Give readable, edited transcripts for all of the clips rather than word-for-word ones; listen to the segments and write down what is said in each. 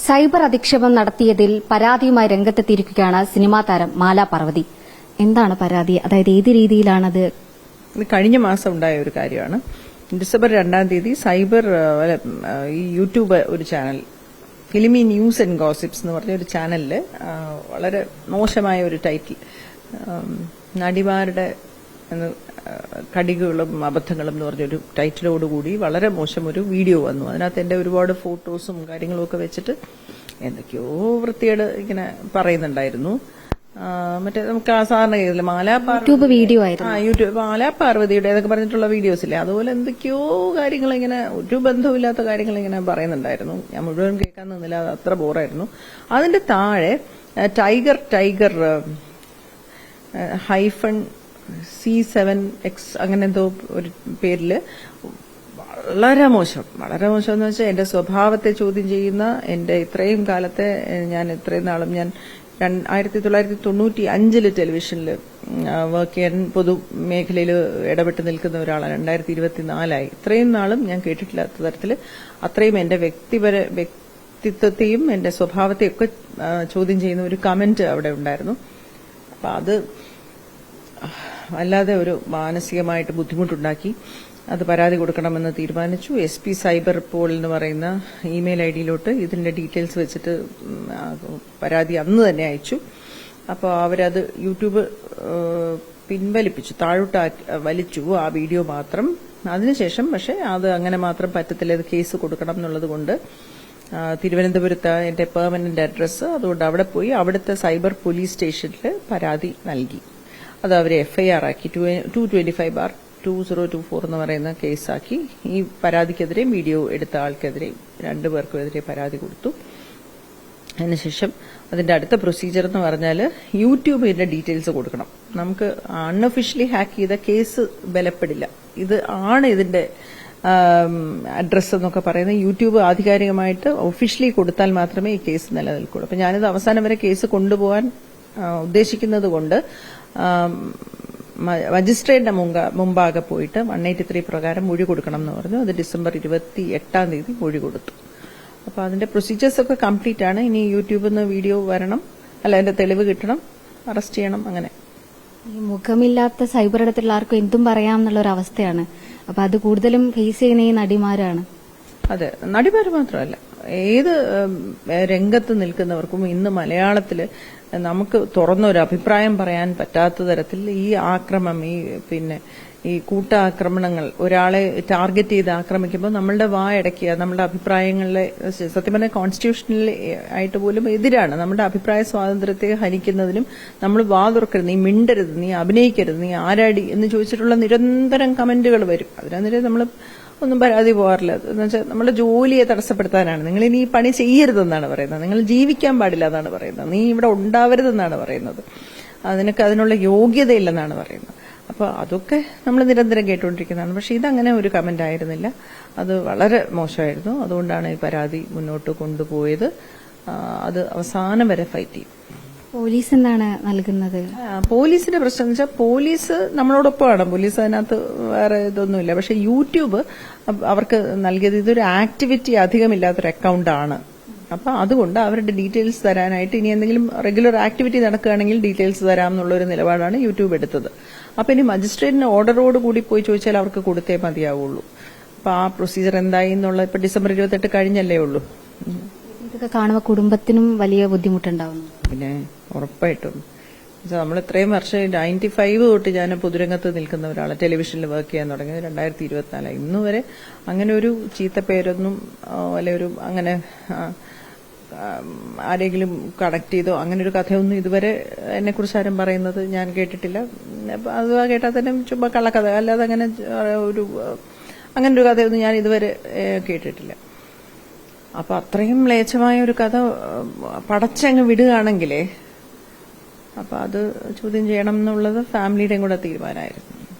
Cyber അധിക്ഷേപം നടത്തിയതിൽ പരാതിയുമായി രംഗത്തെത്തിയിരിക്കുകയാണ് സിനിമാ താരം മാല പാർവതി. എന്താണ് പരാതി? അതായത് ഏത് രീതിയിലാണത്? കഴിഞ്ഞ മാസം ഉണ്ടായ ഒരു കാര്യമാണ്. ഡിസംബർ 2-ാം തീയതി സൈബർ ഈ യൂട്യൂബ് ഒരു channel filmi news and gossips എന്ന് പറഞ്ഞ ഒരു ചാനലില് വളരെ മോശമായ ഒരു ടൈറ്റിൽ, നടിമാരുടെ കടികളും അബദ്ധങ്ങളും എന്ന് പറഞ്ഞൊരു ടൈറ്റിലോടുകൂടി വളരെ മോശം ഒരു വീഡിയോ വന്നു. അതിനകത്ത് എന്റെ ഒരുപാട് ഫോട്ടോസും കാര്യങ്ങളും ഒക്കെ വെച്ചിട്ട് എന്തൊക്കെയോ വൃത്തിയോട് ഇങ്ങനെ പറയുന്നുണ്ടായിരുന്നു. മറ്റേ നമുക്ക് സാധാരണ കേട്ടില്ല യൂട്യൂബ് വീഡിയോ യൂട്യൂബ് മാലാ പാർവതിയുടെ എന്നൊക്കെ പറഞ്ഞിട്ടുള്ള വീഡിയോസ് ഇല്ലേ, അതുപോലെ എന്തൊക്കെയോ കാര്യങ്ങൾ ഇങ്ങനെ ഒരു ബന്ധമില്ലാത്ത കാര്യങ്ങൾ ഇങ്ങനെ പറയുന്നുണ്ടായിരുന്നു. ഞാൻ മുഴുവൻ കേൾക്കാൻ നിന്നില്ല, അത് അത്ര ബോറായിരുന്നു. അതിന്റെ താഴെ ടൈഗർ ഹൈഫൺ C7X അങ്ങനെ എന്തോ ഒരു പേരില് വളരെ മോശം എന്ന് വെച്ചാൽ എന്റെ സ്വഭാവത്തെ ചോദ്യം ചെയ്യുന്ന, എന്റെ ഇത്രയും കാലത്തെ ഇത്രയും നാളും ഞാൻ 1995 ടെലിവിഷനിൽ വർക്ക് ചെയ്യാൻ പൊതുമേഖലയിൽ ഇടപെട്ട് നിൽക്കുന്ന ഒരാളാണ്. 2024 ഇത്രയും നാളും ഞാൻ കേട്ടിട്ടില്ലാത്ത തരത്തില് അത്രയും എന്റെ വ്യക്തിത്വത്തെയും എന്റെ സ്വഭാവത്തെയും ഒക്കെ ചോദ്യം ചെയ്യുന്ന ഒരു കമന്റ് അവിടെ ഉണ്ടായിരുന്നു. അപ്പൊ അത് അല്ലാതെ ഒരു മാനസികമായിട്ട് ബുദ്ധിമുട്ടുണ്ടാക്കി. അത് പരാതി കൊടുക്കണമെന്ന് തീരുമാനിച്ചു. SP സൈബർ പോൾ എന്ന് പറയുന്ന ഇമെയിൽ ഐഡിയിലോട്ട് ഇതിന്റെ ഡീറ്റെയിൽസ് വെച്ചിട്ട് പരാതി അന്ന് തന്നെ അയച്ചു. അപ്പോൾ അവരത് യൂട്യൂബ് പിൻവലിപ്പിച്ചു, താഴോട്ട് വലിച്ചു ആ വീഡിയോ മാത്രം. അതിനുശേഷം പക്ഷെ അത് അങ്ങനെ മാത്രം പറ്റത്തില്ല, ഇത് കേസ് കൊടുക്കണം എന്നുള്ളത് കൊണ്ട് തിരുവനന്തപുരത്ത് എന്റെ പെർമനന്റ് അഡ്രസ്സ്, അതുകൊണ്ട് അവിടെ പോയി അവിടുത്തെ സൈബർ പോലീസ് സ്റ്റേഷനിൽ പരാതി നൽകി. അത് അവരെ FIR ആക്കി 225/2024 എന്ന് പറയുന്ന കേസാക്കി. ഈ പരാതിക്കെതിരെ വീഡിയോ എടുത്ത ആൾക്കെതിരെയും 2 പേർക്കുമെതിരെ പരാതി കൊടുത്തു. അതിനുശേഷം അതിന്റെ അടുത്ത പ്രൊസീജിയർ എന്ന് പറഞ്ഞാൽ യൂട്യൂബിന്റെ ഡീറ്റെയിൽസ് കൊടുക്കണം. നമുക്ക് അൺഒഫീഷ്യലി ഹാക്ക് ചെയ്ത കേസ് ബലപ്പെടില്ല. ഇത് ആണ് ഇതിന്റെ അഡ്രസ് എന്നൊക്കെ പറയുന്നത് യൂട്യൂബ് ആധികാരികമായിട്ട് ഒഫീഷ്യലി കൊടുത്താൽ മാത്രമേ ഈ കേസ് നിലനിൽക്കുള്ളൂ. അപ്പൊ ഞാനിത് അവസാനം വരെ കേസ് കൊണ്ടുപോകാൻ ഉദ്ദേശിക്കുന്നത് കൊണ്ട് മജിസ്ട്രേറ്റിന്റെ മുമ്പാകെ പോയിട്ട് 183 പ്രകാരം മൊഴി കൊടുക്കണം എന്ന് പറഞ്ഞു. അത് ഡിസംബർ 28-ാം തീയതി മൊഴി കൊടുത്തു. അപ്പൊ അതിന്റെ പ്രൊസീജിയേഴ്സ് ഒക്കെ കംപ്ലീറ്റ് ആണ്. ഇനി യൂട്യൂബിൽ നിന്ന് വീഡിയോ വരണം, അതിന്റെ തെളിവ് കിട്ടണം, അറസ്റ്റ് ചെയ്യണം. അങ്ങനെ ഈ മുഖമില്ലാത്ത സൈബർ ഇടത്തിലുള്ള ആർക്കും എന്തും പറയാമെന്നുള്ള ഒരു അവസ്ഥയാണ്. അപ്പൊ അത് കൂടുതലും ഫേസ് ചെയ്യുന്ന ഈ നടിമാരാണ്. അതെ, നടിമാര് മാത്രമല്ല, ഏത് രംഗത്ത് നിൽക്കുന്നവർക്കും ഇന്ന് മലയാളത്തില് നമുക്ക് തുറന്നൊരു അഭിപ്രായം പറയാൻ പറ്റാത്ത തരത്തിൽ ഈ ആക്രമണം, ഈ കൂട്ടാക്രമണങ്ങൾ, ഒരാളെ ടാർഗറ്റ് ചെയ്ത് ആക്രമിക്കുമ്പോൾ നമ്മളുടെ വായടക്കുക, നമ്മളുടെ അഭിപ്രായങ്ങളിലെ സത്യം പറഞ്ഞാൽ കോൺസ്റ്റിറ്റ്യൂഷണൽ ആയിട്ട് പോലും എതിരാണ്. നമ്മുടെ അഭിപ്രായ സ്വാതന്ത്ര്യത്തെ ഹനിക്കുന്നതിനും നമ്മൾ വാ തുറക്കരുത്, നീ മിണ്ടരുത്, നീ അഭിനയിക്കരുത്, നീ ആരാടി എന്ന് ചോദിച്ചിട്ടുള്ള നിരന്തരം കമന്റുകൾ വരും. അതിനെതിരെ നമ്മൾ ഒന്നും പരാതി പോകാറില്ല. എന്ന് വെച്ചാൽ നമ്മുടെ ജോലിയെ തടസ്സപ്പെടുത്താനാണ്. നിങ്ങൾ ഇനി ഈ പണി ചെയ്യരുതെന്നാണ് പറയുന്നത്, നിങ്ങൾ ജീവിക്കാൻ പാടില്ല എന്നാണ് പറയുന്നത്, നീ ഇവിടെ ഉണ്ടാവരുതെന്നാണ് പറയുന്നത്, നിനക്ക് അതിനുള്ള യോഗ്യതയില്ലെന്നാണ് പറയുന്നത്. അപ്പൊ അതൊക്കെ നമ്മൾ നിരന്തരം കേട്ടുകൊണ്ടിരിക്കുന്നതാണ്. പക്ഷെ ഇതങ്ങനെ ഒരു കമന്റ് ആയിരുന്നില്ല, അത് വളരെ മോശമായിരുന്നു. അതുകൊണ്ടാണ് ഈ പരാതി മുന്നോട്ട് കൊണ്ടുപോയത്. അത് അവസാനം വരെ ഫൈറ്റ് ചെയ്യും. പോലീസ് എന്താണ് നൽകുന്നത്? പോലീസിന്റെ പ്രശ്നം എന്ന് വെച്ചാൽ പോലീസ് നമ്മളോടൊപ്പമാണ്. പോലീസ് അതിനകത്ത് വേറെ ഇതൊന്നുമില്ല. പക്ഷെ യൂട്യൂബ് അവർക്ക് നൽകിയത് ഇതൊരു ആക്ടിവിറ്റി അധികമില്ലാത്തൊരു അക്കൗണ്ടാണ്. അപ്പൊ അതുകൊണ്ട് അവരുടെ ഡീറ്റെയിൽസ് തരാനായിട്ട് ഇനി എന്തെങ്കിലും റെഗുലർ ആക്ടിവിറ്റി നടക്കുകയാണെങ്കിൽ ഡീറ്റെയിൽസ് തരാം എന്നുള്ളൊരു നിലപാടാണ് യൂട്യൂബ് എടുത്തത്. അപ്പൊ ഇനി മജിസ്ട്രേറ്റിന് ഓർഡറോട് കൂടി പോയി ചോദിച്ചാൽ അവർക്ക് കൊടുത്തേ മതിയാവുള്ളൂ. അപ്പൊ ആ പ്രൊസീജിയർ എന്തായി എന്നുള്ള ഇപ്പൊ ഡിസംബർ 28 കഴിഞ്ഞല്ലേ ഉള്ളൂ. ഇതൊക്കെ കാണുമ്പോൾ കുടുംബത്തിനും വലിയ ബുദ്ധിമുട്ടുണ്ടാവുന്നു. പിന്നെ ഉറപ്പായിട്ടും നമ്മൾ ഇത്രയും വർഷം 95 തൊട്ട് ഞാൻ പൊതുരംഗത്ത് നിൽക്കുന്ന ഒരാളെ, ടെലിവിഷനിൽ വർക്ക് ചെയ്യാൻ തുടങ്ങിയത് 2024. ഇന്ന് വരെ അങ്ങനെ ഒരു ചീത്ത പേരൊന്നും അല്ലെ ഒരു അങ്ങനെ ആരെങ്കിലും കണക്ട് ചെയ്തോ അങ്ങനെ ഒരു കഥയൊന്നും ഇതുവരെ എന്നെ കുറിച്ച് ആരും പറയുന്നത് ഞാൻ കേട്ടിട്ടില്ല. അത് കേട്ടാൽ തന്നെ ചുമ്മാ കള്ളക്കഥ, അല്ലാതെ അങ്ങനെ ഒരു കഥയൊന്നും ഞാൻ ഇതുവരെ കേട്ടിട്ടില്ല. അപ്പൊ അത്രയും മ്ലേച്ഛമായ ഒരു കഥ പടച്ചങ്ങ് വിടുകയാണെങ്കിലേ അപ്പൊ അത് ചോദ്യം ചെയ്യണം എന്നുള്ളത് ഫാമിലിയുടെയും കൂടെ തീരുമാനമായിരുന്നു.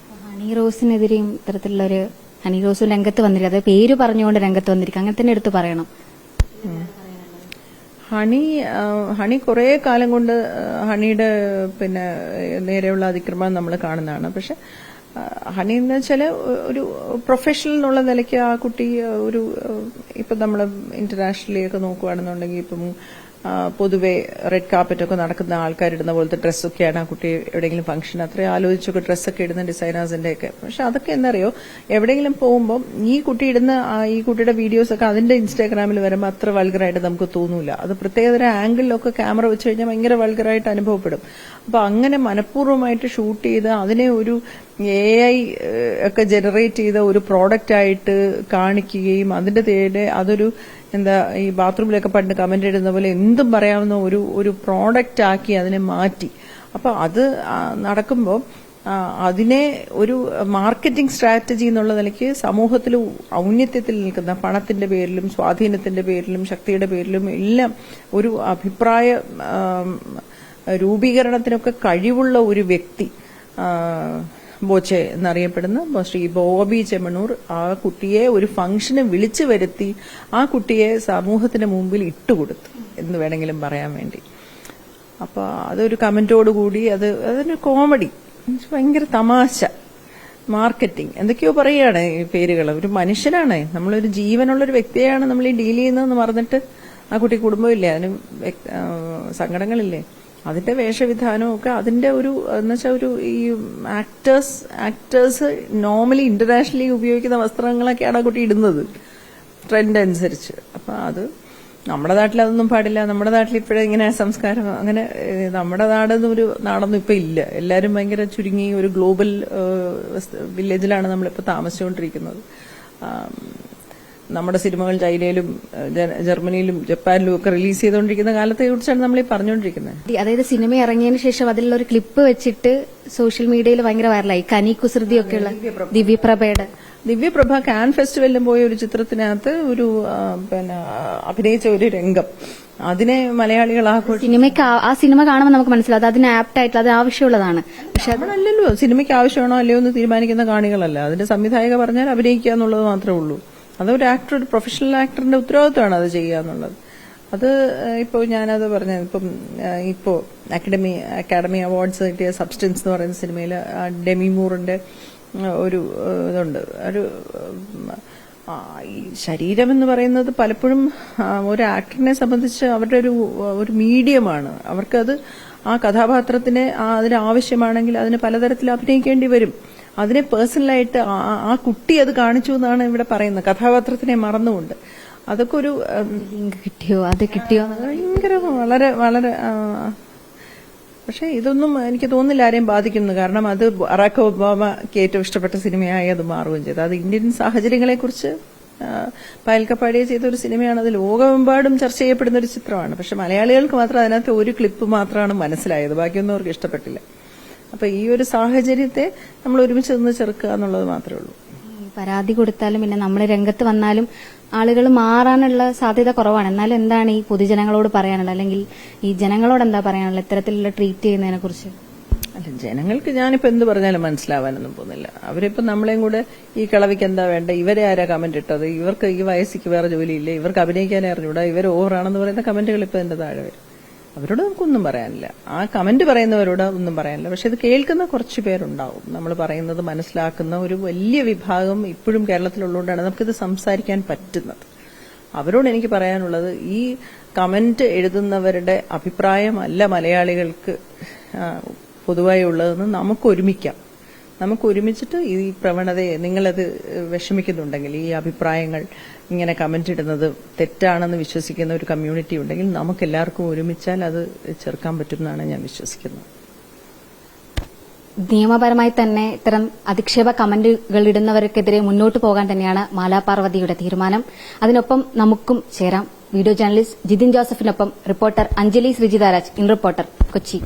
ഹണി റോസിനെതിരെയും ഇത്തരത്തിലുള്ളൊരു ഹണി റോസ് രംഗത്ത് വന്നിരിക്കും, അത് പേര് പറഞ്ഞുകൊണ്ട് രംഗത്ത് വന്നിരിക്കും, അങ്ങനെ തന്നെ എടുത്ത് പറയണം. ഹണി കുറെ കാലം കൊണ്ട് ഹണിയുടെ നേരെയുള്ള അതിക്രമം നമ്മൾ കാണുന്നതാണ്. പക്ഷെ ഹണി എന്ന് വെച്ചാല് ഒരു പ്രൊഫഷണൽ എന്നുള്ള നിലയ്ക്ക് ആ കുട്ടി ഒരു ഇപ്പൊ നമ്മൾ ഇന്റർനാഷണലി ഒക്കെ നോക്കുകയാണെന്നുണ്ടെങ്കിൽ ഇപ്പം പൊതുവെ റെഡ് കാർപ്പറ്റ് ഒക്കെ നടക്കുന്ന ആൾക്കാരിടുന്ന പോലത്തെ ഡ്രസ്സൊക്കെയാണ് ആ കുട്ടി എവിടെയെങ്കിലും ഫംഗ്ഷൻ അത്രയും ആലോചിച്ചൊക്കെ ഡ്രസ്സൊക്കെ ഇടുന്ന ഡിസൈനേഴ്സിന്റെ ഒക്കെ. പക്ഷെ അതൊക്കെ എന്നറിയോ, എവിടെയെങ്കിലും പോകുമ്പോൾ ഈ കുട്ടി ഇടുന്ന ഈ കുട്ടിയുടെ വീഡിയോസ് ഒക്കെ അതിന്റെ ഇൻസ്റ്റാഗ്രാമിൽ വരുമ്പോൾ അത്ര വൾഗറായിട്ട് നമുക്ക് തോന്നൂല. അത് പ്രത്യേകതര ആംഗിളിലൊക്കെ ക്യാമറ വെച്ച് കഴിഞ്ഞാൽ ഭയങ്കര വൾഗറായിട്ട് അനുഭവപ്പെടും. അപ്പൊ അങ്ങനെ മനഃപൂർവ്വമായിട്ട് ഷൂട്ട് ചെയ്ത് അതിനെ ഒരു AI ഒക്കെ ജനറേറ്റ് ചെയ്ത ഒരു പ്രോഡക്റ്റ് ആയിട്ട് കാണിക്കുകയും അതിന്റെ അതൊരു എന്താ ഈ ബാത്റൂമിലൊക്കെ പണ്ട് കമന്റ് ഇടുന്ന പോലെ എന്തും പറയാവുന്ന ഒരു പ്രോഡക്റ്റ് ആക്കി അതിനെ മാറ്റി. അപ്പൊ അത് നടക്കുമ്പോൾ അതിനെ ഒരു മാർക്കറ്റിംഗ് സ്ട്രാറ്റജി എന്നുള്ള നിലയ്ക്ക് സമൂഹത്തിൽ ഔന്നത്യത്തിൽ നിൽക്കുന്ന പണത്തിന്റെ പേരിലും സ്വാധീനത്തിന്റെ പേരിലും ശക്തിയുടെ പേരിലും എല്ലാം ഒരു അഭിപ്രായ രൂപീകരണത്തിനൊക്കെ കഴിവുള്ള ഒരു വ്യക്തി ബോച്ചെ എന്നറിയപ്പെടുന്ന ശ്രീ ബോബി ചെമ്മണ്ണൂർ ആ കുട്ടിയെ ഒരു ഫംഗ്ഷന് വിളിച്ചു വരുത്തി ആ കുട്ടിയെ സമൂഹത്തിന് മുമ്പിൽ ഇട്ടുകൊടുത്തു എന്ന് വേണമെങ്കിലും പറയാൻ വേണ്ടി. അപ്പൊ അതൊരു കമന്റോടുകൂടി അതിന് കോമഡി, ഭയങ്കര തമാശ, മാർക്കറ്റിംഗ് എന്തൊക്കെയോ പറയുകയാണ് ഈ പേരുകൾ. ഒരു മനുഷ്യനാണ്, നമ്മളൊരു ജീവനുള്ളൊരു വ്യക്തിയാണ് നമ്മൾ ഈ ഡീൽ ചെയ്യുന്നതെന്ന് പറഞ്ഞിട്ട് ആ കുട്ടി കുടുംബമില്ലേ, അതിന് സങ്കടങ്ങളില്ലേ, അതിന്റെ വേഷവിധാനവും ഒക്കെ അതിന്റെ ഒരു എന്നുവെച്ചാൽ ഒരു ഈ ആക്ടേഴ്സ് നോർമലി ഇന്റർനാഷണലി ഉപയോഗിക്കുന്ന വസ്ത്രങ്ങളൊക്കെയാണ് ആ കുട്ടി ഇടുന്നത് ട്രെൻഡ് അനുസരിച്ച്. അപ്പൊ അത് നമ്മുടെ നാട്ടിൽ അതൊന്നും പാടില്ല. നമ്മുടെ നാട്ടിൽ ഇപ്പോഴും ഇങ്ങനെ സംസ്കാരം അങ്ങനെ നമ്മുടെ നാടൊരു നാടൊന്നും ഇപ്പൊ ഇല്ല. എല്ലാരും ഭയങ്കര ചുരുങ്ങി ഒരു ഗ്ലോബൽ വില്ലേജിലാണ് നമ്മളിപ്പോ താമസിച്ചുകൊണ്ടിരിക്കുന്നത്. നമ്മുടെ സിനിമകൾ ചൈനയിലും ജർമ്മനിയിലും ജപ്പാനിലും ഒക്കെ റിലീസ് ചെയ്തുകൊണ്ടിരിക്കുന്ന കാലത്തെ കുറിച്ചാണ് നമ്മൾ ഈ പറഞ്ഞുകൊണ്ടിരിക്കുന്നത്. അതായത് സിനിമ ഇറങ്ങിയതിനു ശേഷം അതിലുള്ള ഒരു ക്ലിപ്പ് വെച്ചിട്ട് സോഷ്യൽ മീഡിയയിൽ ഭയങ്കര വൈറലായി. കനി കുസൃതിയൊക്കെയുള്ള ദിവ്യപ്രഭ കാൻ ഫെസ്റ്റിവലിലും പോയ ഒരു ചിത്രത്തിനകത്ത് ഒരു അഭിനയിച്ച ഒരു രംഗം അതിനെ മലയാളികൾ ആ സിനിമ കാണുമ്പോൾ നമുക്ക് മനസ്സിലാവും അത് അതിന് ആപ്റ്റ് ആയിട്ടുള്ള അത് ആവശ്യമുള്ളതാണ്. പക്ഷെ നമ്മളല്ലല്ലോ സിനിമയ്ക്ക് ആവശ്യമാണോ അല്ലയോ എന്ന് തീരുമാനിക്കുന്ന കാണികളല്ല. അതിന്റെ സംവിധായക പറഞ്ഞാൽ അഭിനയിക്കുക എന്നുള്ളത് മാത്രമേ ഉള്ളൂ. അതൊരു ആക്ടർ, ഒരു പ്രൊഫഷണൽ ആക്ടറിന്റെ ഉത്തരവാദിത്തമാണ് അത് ചെയ്യുക എന്നുള്ളത്. അത് ഇപ്പോൾ ഞാനത് പറഞ്ഞത് ഇപ്പോ അക്കാഡമി അവാർഡ്സ് കിട്ടിയ സബ്സ്റ്റൻസ് എന്ന് പറയുന്ന സിനിമയിൽ ഡെമി മൂറിന്റെ ഒരു ഇതുണ്ട്. ഈ ശരീരം എന്ന് പറയുന്നത് പലപ്പോഴും ഒരു ആക്ടറിനെ സംബന്ധിച്ച് അവരുടെ ഒരു മീഡിയമാണ്. അവർക്കത് ആ കഥാപാത്രത്തിന് അതിന് ആവശ്യമാണെങ്കിൽ അതിന് പലതരത്തിൽ അഭിനയിക്കേണ്ടി വരും. അതിനെ പേഴ്സണലായിട്ട് ആ കുട്ടി അത് കാണിച്ചു എന്നാണ് ഇവിടെ പറയുന്നത്, കഥാപാത്രത്തിനെ മറന്നുകൊണ്ട്. അതൊക്കെ ഒരു കിട്ടിയോ ഭയങ്കര വളരെ വളരെ പക്ഷെ ഇതൊന്നും എനിക്ക് തോന്നുന്നില്ല ആരെയും ബാധിക്കുന്നു. കാരണം അത് ബറാക് ഒബാമയ്ക്ക് ഏറ്റവും ഇഷ്ടപ്പെട്ട സിനിമയായി അത് മാറുകയും ചെയ്തു. അത് ഇന്ത്യൻ സാഹചര്യങ്ങളെക്കുറിച്ച് പായൽ കപ്പാടിയെ ചെയ്ത ഒരു സിനിമയാണ്. അത് ലോകമെമ്പാടും ചർച്ച ചെയ്യപ്പെടുന്ന ഒരു ചിത്രമാണ്. പക്ഷെ മലയാളികൾക്ക് മാത്രം അതിനകത്ത് ഒരു ക്ലിപ്പ് മാത്രമാണ് മനസ്സിലായത്, ബാക്കിയൊന്നും അവർക്ക് ഇഷ്ടപ്പെട്ടില്ല. അപ്പൊ ഈ ഒരു സാഹചര്യത്തെ നമ്മൾ ഒരുമിച്ച് നിന്ന് ചെറുക്കുക എന്നുള്ളത് മാത്രമേ ഉള്ളൂ. പരാതി കൊടുത്താലും പിന്നെ നമ്മൾ രംഗത്ത് വന്നാലും ആളുകൾ മാറാനുള്ള സാധ്യത കുറവാണ്. എന്നാലും എന്താണ് ഈ പൊതുജനങ്ങളോട് പറയാനുള്ളത്, അല്ലെങ്കിൽ ഈ ജനങ്ങളോട് എന്താ പറയാനുള്ളത് ഇത്തരത്തിലുള്ള ട്രീറ്റ് ചെയ്യുന്നതിനെ കുറിച്ച്? അല്ല, ജനങ്ങൾക്ക് ഞാനിപ്പോ എന്ത് പറഞ്ഞാലും മനസ്സിലാവാനൊന്നും പോകുന്നില്ല. അവരിപ്പോ നമ്മളെയും കൂടെ ഈ കിളവിക്ക് എന്താ വേണ്ട, ഇവരെ ആരാ കമന്റ് ഇട്ടത്, ഇവർക്ക് ഈ വയസ്സിക്ക് വേറെ ജോലിയില്ലേ, ഇവർക്ക് അഭിനയിക്കാനേ അറിഞ്ഞൂടാ, ഇവർ ഓവറാണെന്ന് പറയുന്ന കമന്റുകൾ ഇപ്പൊ എന്റെ താഴെ വരും. അവരോട് നമുക്കൊന്നും പറയാനില്ല, ആ കമന്റ് പറയുന്നവരോട് ഒന്നും പറയാനില്ല. പക്ഷെ ഇത് കേൾക്കുന്ന കുറച്ചു പേരുണ്ടാവും, നമ്മൾ പറയുന്നത് മനസ്സിലാക്കുന്ന ഒരു വലിയ വിഭാഗം ഇപ്പോഴും കേരളത്തിലുള്ളതുകൊണ്ടാണ് നമുക്കിത് സംസാരിക്കാൻ പറ്റുന്നത്. അവരോട് എനിക്ക് പറയാനുള്ളത്, ഈ കമന്റ് എഴുതുന്നവരുടെ അഭിപ്രായമല്ല മലയാളികൾക്ക് പൊതുവായി ഉള്ളതെന്ന് നമുക്ക് ഒരുമിക്കാം. നമുക്ക് ഒരുമിച്ചിട്ട് ഈ പ്രവണതയെ, നിങ്ങളത് വിഷമിക്കുന്നുണ്ടെങ്കിൽ, ഈ അഭിപ്രായങ്ങൾ ഇങ്ങനെ കമന്റ് ഇടുന്നത് തെറ്റാണെന്ന് വിശ്വസിക്കുന്ന ഒരു കമ്മ്യൂണിറ്റി ഉണ്ടെങ്കിൽ നമുക്ക് എല്ലാവർക്കും ഒരുമിച്ചാൽ അത് ചെറുക്കാൻ പറ്റുമെന്നാണ് ഞാൻ വിശ്വസിക്കുന്നത്. നിയമപരമായി തന്നെ ഇത്തരം അധിക്ഷേപ കമന്റുകൾ ഇടുന്നവർക്കെതിരെ മുന്നോട്ട് പോകാൻ തന്നെയാണ് മാലാ പാർവതിയുടെ തീരുമാനം. അതിനൊപ്പം നമുക്കും ചേരാം. വീഡിയോ ജേർണലിസ്റ്റ് ജിതിൻ ജോസഫിനൊപ്പം reporter Anjali Sreejitharaj, in reporter, Kochi.